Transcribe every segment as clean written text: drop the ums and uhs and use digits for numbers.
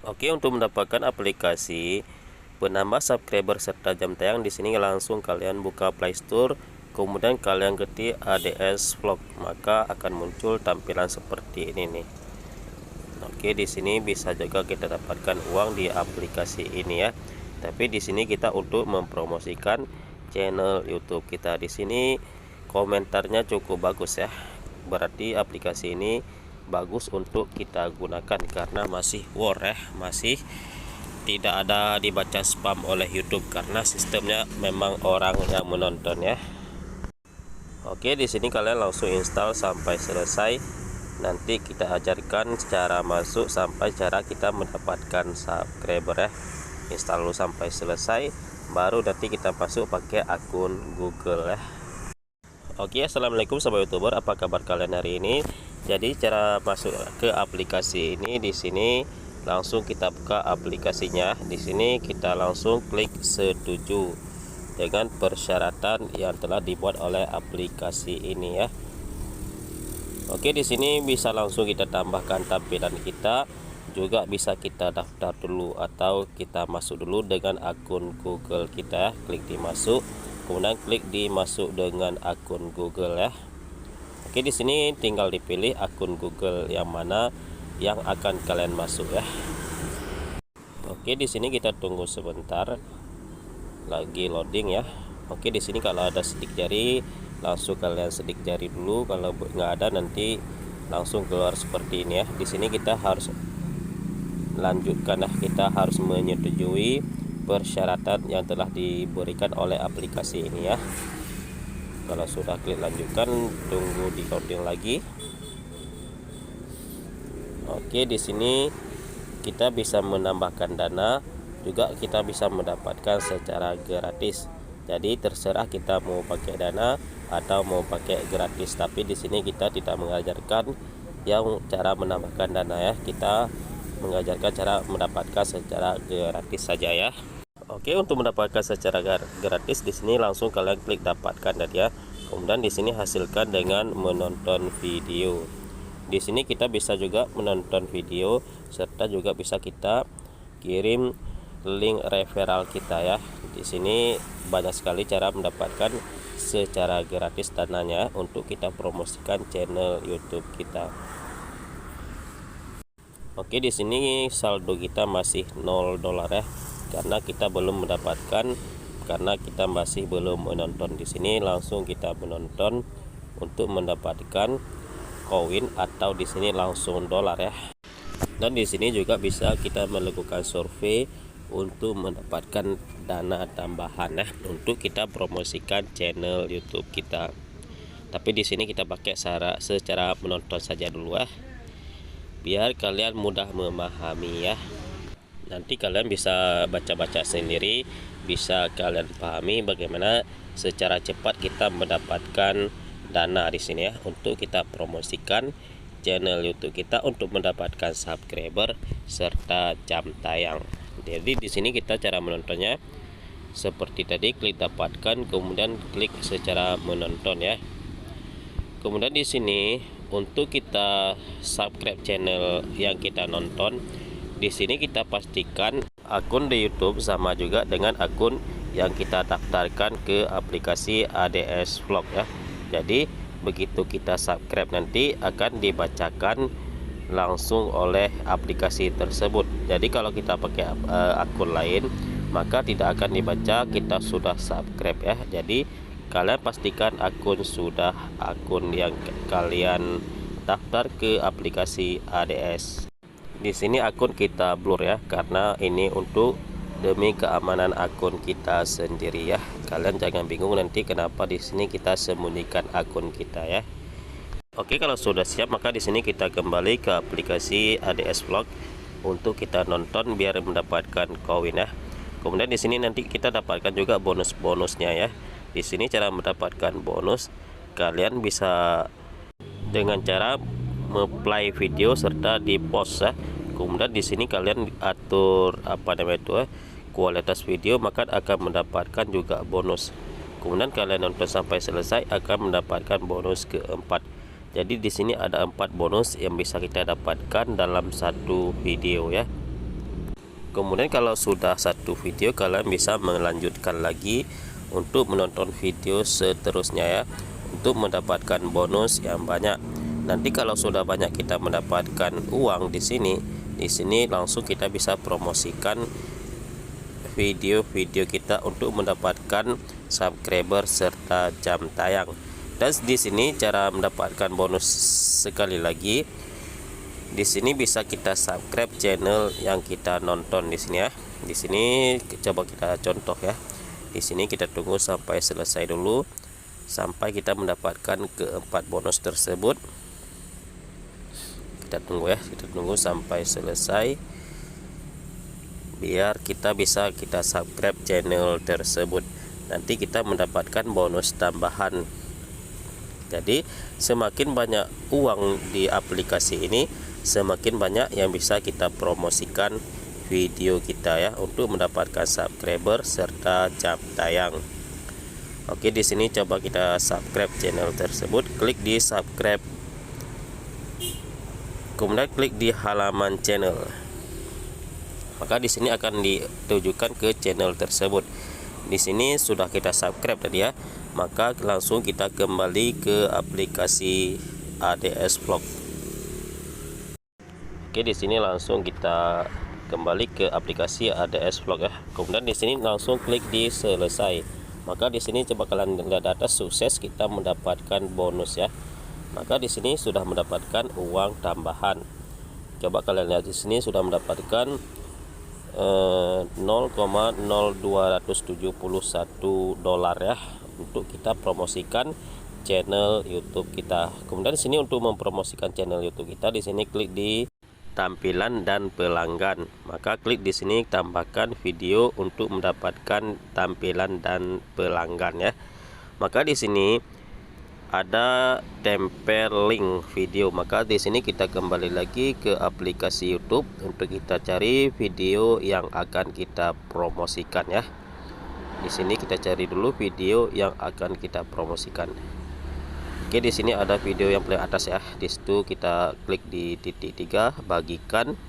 Oke, untuk mendapatkan aplikasi penambah subscriber serta jam tayang, di sini langsung kalian buka Play Store, kemudian kalian ketik ADS Vlog, maka akan muncul tampilan seperti ini nih. Oke, di sini bisa juga kita dapatkan uang di aplikasi ini ya. Tapi di sini kita untuk mempromosikan channel YouTube kita. Di sini komentarnya cukup bagus ya. Berarti aplikasi ini bagus untuk kita gunakan karena masih war ya, masih tidak ada dibaca spam oleh YouTube karena sistemnya memang orang yang menonton ya. Oke, di sini kalian langsung install sampai selesai. Nanti kita ajarkan cara masuk sampai cara kita mendapatkan subscriber ya. Install dulu sampai selesai, baru nanti kita masuk pakai akun Google ya. Oke, assalamualaikum sahabat YouTuber, apa kabar kalian hari ini? Jadi cara masuk ke aplikasi ini, di sini langsung kita buka aplikasinya. Di sini kita langsung klik setuju dengan persyaratan yang telah dibuat oleh aplikasi ini ya. Oke, di sini bisa langsung kita tambahkan tampilan kita, juga bisa kita daftar dulu atau kita masuk dulu dengan akun Google kita. Klik di masuk, kemudian klik di masuk dengan akun Google ya. Oke, di sini tinggal dipilih akun Google yang mana yang akan kalian masuk ya. Oke, di sini kita tunggu sebentar, lagi loading ya. Oke, di sini kalau ada sidik jari langsung kalian sidik jari dulu, kalau nggak ada nanti langsung keluar seperti ini ya. Di sini kita harus lanjutkan ya, kita harus menyetujui persyaratan yang telah diberikan oleh aplikasi ini ya. Kalau sudah klik lanjutkan, tunggu di loading lagi. Oke, di sini kita bisa menambahkan dana, juga kita bisa mendapatkan secara gratis. Jadi terserah kita mau pakai dana atau mau pakai gratis. Tapi di sini kita tidak mengajarkan yang cara menambahkan dana ya. Kita mengajarkan cara mendapatkan secara gratis saja ya. Oke, untuk mendapatkan secara gratis di sini langsung kalian klik dapatkan tadi ya. Kemudian di sini hasilkan dengan menonton video. Di sini kita bisa juga menonton video serta juga bisa kita kirim link referral kita ya. Di sini banyak sekali cara mendapatkan secara gratis dananya untuk kita promosikan channel YouTube kita. Oke, di sini saldo kita masih $0 ya, karena kita belum mendapatkan, karena kita masih belum menonton. Di sini langsung kita menonton untuk mendapatkan koin atau di sini langsung dolar ya. Dan di sini juga bisa kita melakukan survei untuk mendapatkan dana tambahan ya, untuk kita promosikan channel YouTube kita. Tapi di sini kita pakai secara menonton saja dulu ya, biar kalian mudah memahami ya. Nanti kalian bisa baca-baca sendiri, bisa kalian pahami bagaimana secara cepat kita mendapatkan dana di sini ya, untuk kita promosikan channel YouTube kita untuk mendapatkan subscriber serta jam tayang. Jadi di sini kita cara menontonnya seperti tadi, klik dapatkan, kemudian klik secara menonton ya. Kemudian di sini untuk kita subscribe channel yang kita nonton, di sini kita pastikan akun di YouTube sama juga dengan akun yang kita daftarkan ke aplikasi ADS Vlog ya. Jadi begitu kita subscribe nanti akan dibacakan langsung oleh aplikasi tersebut. Jadi kalau kita pakai akun lain maka tidak akan dibaca kita sudah subscribe ya. Jadi kalian pastikan akun yang kalian daftar ke aplikasi ADS. Di sini akun kita blur ya, karena ini untuk demi keamanan akun kita sendiri ya. Kalian jangan bingung nanti kenapa di sini kita sembunyikan akun kita ya. Oke, kalau sudah siap maka di sini kita kembali ke aplikasi ADS Vlog untuk kita nonton biar mendapatkan koin ya. Kemudian di sini nanti kita dapatkan juga bonus-bonusnya ya. Di sini cara mendapatkan bonus, kalian bisa dengan cara play video serta di post ya. Kemudian di sini kalian atur kualitas video, maka akan mendapatkan juga bonus. Kemudian kalian nonton sampai selesai akan mendapatkan bonus keempat. Jadi di sini ada 4 bonus yang bisa kita dapatkan dalam satu video ya. Kemudian kalau sudah satu video, kalian bisa melanjutkan lagi untuk menonton video seterusnya ya, untuk mendapatkan bonus yang banyak. Nanti kalau sudah banyak kita mendapatkan uang di sini langsung kita bisa promosikan video-video kita untuk mendapatkan subscriber serta jam tayang. Dan di sini cara mendapatkan bonus sekali lagi, di sini bisa kita subscribe channel yang kita nonton di sini ya. Di sini coba kita contoh ya. Di sini kita tunggu sampai selesai dulu, sampai kita mendapatkan keempat bonus tersebut. Kita tunggu ya, kita tunggu sampai selesai biar kita bisa subscribe channel tersebut. Nanti kita mendapatkan bonus tambahan. Jadi semakin banyak uang di aplikasi ini, semakin banyak yang bisa kita promosikan video kita ya, untuk mendapatkan subscriber serta jam tayang. Oke, di sini coba kita subscribe channel tersebut, klik di subscribe, kemudian klik di halaman channel. Maka di sini akan ditujukan ke channel tersebut. Di sini sudah kita subscribe tadi ya, maka langsung kita kembali ke aplikasi ADS Vlog. Oke, di sini langsung kita kembali ke aplikasi ADS Vlog ya. Kemudian di sini langsung klik di selesai. Maka di sini coba kalian lihat atas, sukses kita mendapatkan bonus ya. Maka di sini sudah mendapatkan uang tambahan. Coba kalian lihat di sini sudah mendapatkan 0,0271 dolar ya, untuk kita promosikan channel YouTube kita. Kemudian di sini untuk mempromosikan channel YouTube kita, di sini klik di tampilan dan pelanggan, maka klik di sini tambahkan video untuk mendapatkan tampilan dan pelanggan ya. Maka di sini ada tempel link video, maka di sini kita kembali lagi ke aplikasi YouTube untuk kita cari video yang akan kita promosikan ya. Di sini kita cari dulu video yang akan kita promosikan. Oke, di sini ada video yang paling atas ya. Di situ kita klik di titik 3, bagikan,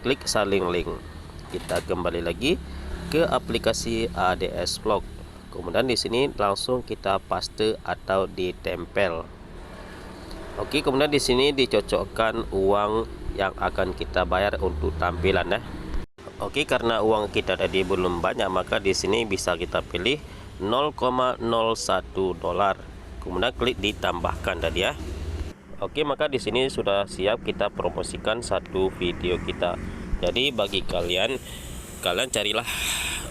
klik salin link. Kita kembali lagi ke aplikasi ADS Vlog. Kemudian di sini langsung kita paste atau ditempel. Oke, kemudian di sini dicocokkan uang yang akan kita bayar untuk tampilan ya. Oke, karena uang kita tadi belum banyak, maka di sini bisa kita pilih 0,01 dolar. Kemudian klik ditambahkan tadi ya. Oke, maka di sini sudah siap kita promosikan satu video kita. Jadi bagi kalian carilah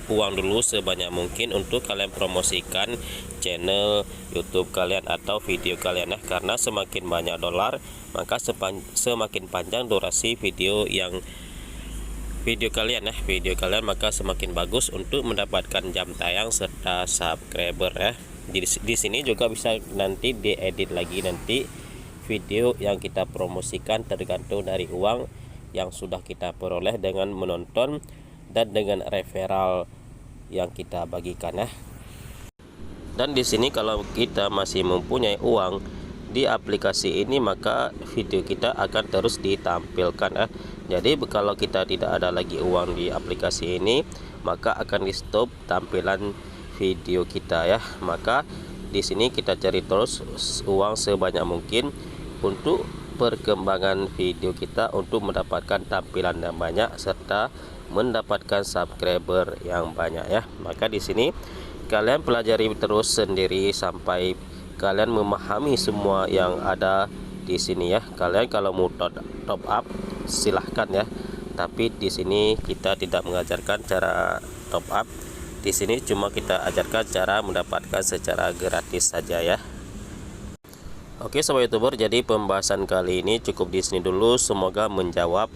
uang dulu sebanyak mungkin untuk kalian promosikan channel YouTube kalian atau video kalian ya. Karena semakin banyak dolar, maka semakin panjang durasi video kalian maka semakin bagus untuk mendapatkan jam tayang serta subscriber ya. Di sini juga bisa nanti diedit lagi nanti video yang kita promosikan, tergantung dari uang yang sudah kita peroleh dengan menonton dan dengan referral yang kita bagikan ya. Dan di sini kalau kita masih mempunyai uang di aplikasi ini, maka video kita akan terus ditampilkan ya. Jadi kalau kita tidak ada lagi uang di aplikasi ini, maka akan di stop tampilan video kita ya. Maka di sini kita cari terus uang sebanyak mungkin untuk perkembangan video kita, untuk mendapatkan tampilan yang banyak serta mendapatkan subscriber yang banyak ya. Maka di sini kalian pelajari terus sendiri sampai kalian memahami semua yang ada di sini ya. Kalian kalau mau top up silahkan ya, tapi di sini kita tidak mengajarkan cara top up. Di sini cuma kita ajarkan cara mendapatkan secara gratis saja ya. Oke sobat YouTuber, jadi pembahasan kali ini cukup di sini dulu. Semoga menjawab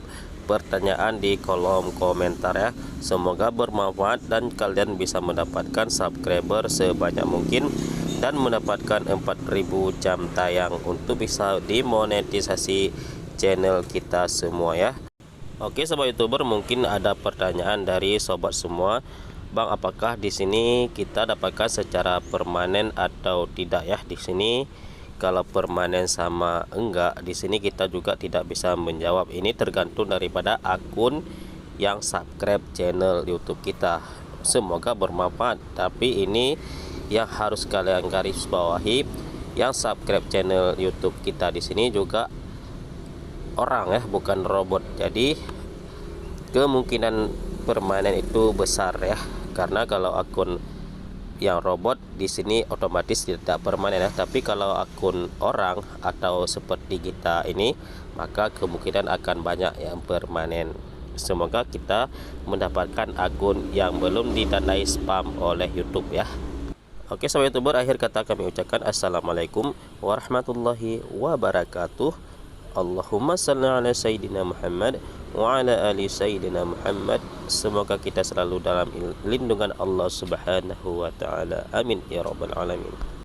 pertanyaan di kolom komentar ya. Semoga bermanfaat dan kalian bisa mendapatkan subscriber sebanyak mungkin dan mendapatkan 4000 jam tayang untuk bisa dimonetisasi channel kita semua ya. Oke sobat YouTuber, mungkin ada pertanyaan dari sobat semua. Bang, apakah di sini kita dapatkan secara permanen atau tidak ya? Di sini kalau permanen sama enggak, di sini kita juga tidak bisa menjawab. Ini tergantung daripada akun yang subscribe channel YouTube kita. Semoga bermanfaat. Tapi ini yang harus kalian garis bawahi, yang subscribe channel YouTube kita di sini juga orang ya, bukan robot. Jadi kemungkinan permanen itu besar ya, karena kalau akun yang robot di sini otomatis tidak permanen ya. Tapi kalau akun orang atau seperti kita ini, maka kemungkinan akan banyak yang permanen. Semoga kita mendapatkan akun yang belum didanai spam oleh YouTube ya. Oke sahabat YouTuber, akhir kata kami ucapkan assalamualaikum warahmatullahi wabarakatuh. Allahumma salli ala sayyidina Muhammad wa ala ali sayyidina Muhammad. Semoga kita selalu dalam lindungan Allah Subhanahu wa taala. Amin ya rabbal alamin.